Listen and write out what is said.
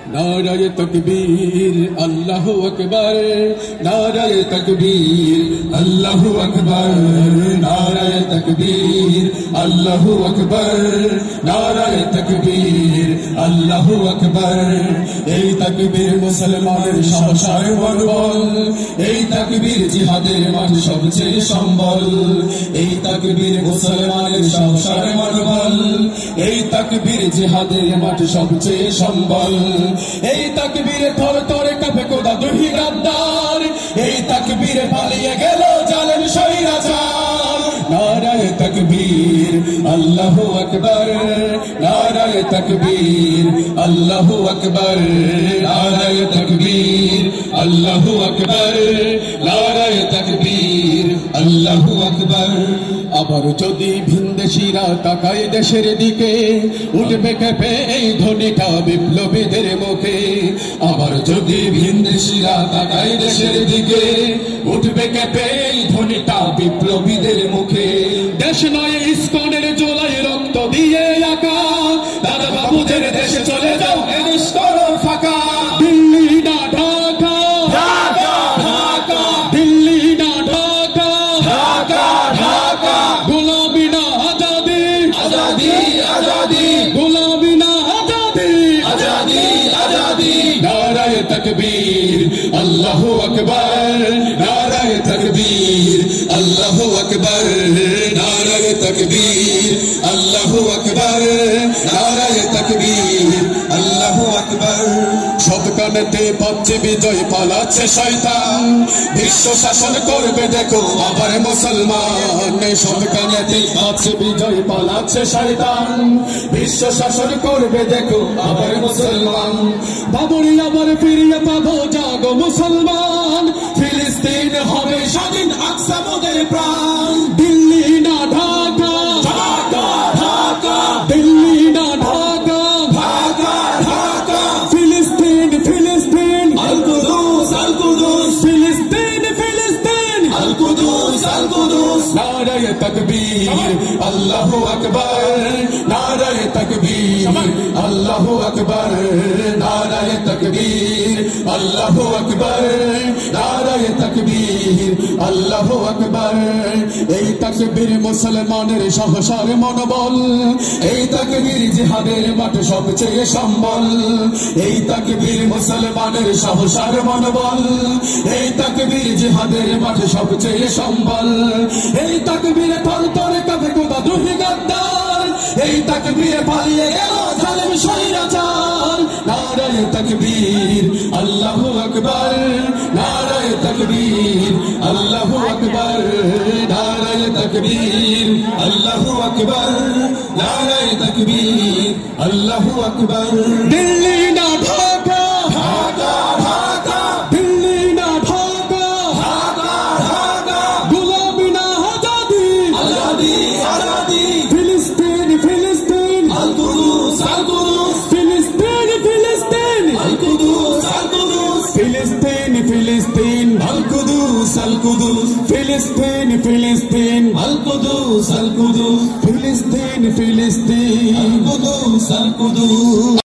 नाराए तकबीर अल्लाहु अकबर, नाराए तकबीर अल्लाहु अकबर, नाराए तकबीर अल्लाहु अकबर, नाराए तकबीर अल्लाहु अकबर। এই তাকবীর মুসলমানের সাহসের বল, এই তাকবীর জিহাদের মাঠে সবচেয়ে সম্বল, এই তাকবীর মুসলমানের সাহসের বল, এই তাকবীর জিহাদের মাঠে সবচেয়ে সম্বল। এই তাকবীরে থর থরে কাঁপে খোদাদ্রোহী গাদ্দার, এই তাকবীরে পালিয়ে গেল জালেম স্বৈরাচার। নারায়ে তাকবীর আল্লাহু আকবার, নারায়ে তাকবীর আল্লাহু আকবার, নারায়ে তাকবীর আল্লাহু আকবার, নারায়ে তাকবীর আল্লাহু আকবার। আবার যদি ভিনদেশীরা তাকায় দেশের দিকে, উঠবে কেঁপে এই ধ্বনিটা বিপ্লবীদের মুখে। আবার যদি ভিনদেশীরা তাকায় দেশের দিকে, উঠবে কেঁপে এই ধ্বনিটা বিপ্লবীদের মুখে। দেশ নয় ইস্কনের জোলাই রক্ত দিয়ে আঁকা, দাদা বাবুদের দেশে চলে যাও এদেশ করো ফাঁকা। দিল্লি না ঢাকা, ঢাকা ঢাকা, দিল্লি না ঢাকা, ঢাকা ঢাকা, গোলামি না আজাদি, আজাদি আজাদি, গোলামি না আজাদি, আজাদি আজাদি। নারায়ে তাকবীর আল্লাহু আকবার, নারায়ে তাকবীর আল্লাহু আকবার, নারায়ে তাকবীর আল্লাহু আকবার, নারায়ে তাকবীর আল্লাহু আকবার। সবখানেতে পাচ্ছে বিজয়, পালাচ্ছে শয়তান, বিশ্ব শাসন করবে দেখো আবার মুসলমান। সবখানেতে পাচ্ছে বিজয়, পালাচ্ছে শয়তান, বিশ্ব শাসন করবে দেখো আবার মুসলমান। বাবরি আবার ফিরিয়ে পাবো জাগো মুসলমান, ফিলিস্তিন হবে স্বাধীন, আকসা মোদের প্রাণ। দিল্লি না ঢাকা, ঢাকা ঢাকা, দিল্লি না ঢাকা, ঢাকা ঢাকা, ফিলিস্তিন ফিলিস্তিন, আল কুদুস আল কুদুস, ফিলিস্তিন ফিলিস্তিন, আল কুদুস আল কুদুস। নারায়ে তাকবীর আল্লাহু আকবার, নারায়ে তাকবীর আল্লাহু আকবার, নারায়ে তাকবীর আল্লাহু আকবার, নারায়ে তাকবীর আল্লাহু আকবার। এই তাকবীর মুসলমানের সাহসের মনোবল, এই তাকবীর জিহাদের মাঠে সবচেয়ে সম্বল, এই তাকবীর মুসলমানের সাহসের মনোবল, এই তাকবীর জিহাদের মাঠে সবচেয়ে সম্বল। এই তাকবীরে থর থরে কাঁপে খোদাদ্রোহী গাদ্দার, এই তাকবীরে পালিয়ে গেল জালেম স্বৈরাচার। নারায়ে তাকবীর আল্লাহু আকবার, নারায়ে তাকবীর আল্লাহু আকবার, নারায়ে তাকবীর আল্লাহু আকবার, নারায়ে তাকবীর আল্লাহু আকবার। দিল্লি না ঢাকা, ঢাকা ঢাকা, দিল্লি না ঢাকা, ঢাকা ঢাকা, গোলামি না আজাদি, আজাদি আজাদি, ফিলিস্তিন ফিলিস্তিন, আল কুদুস আল কুদুস, ফিলিস্তিন ফিলিস্তিন, আল কুদুস আল কুদুস, ফিলিস্তিন ফিলিস্তিন, আল কুদুস আল কুদুস, ফিলিস্তিন ফিলিস্তিন, আল কুদুস আল কুদুস, ফিলিস্তিন ফিলিস্তিন, আল কুদুস আল কুদুস।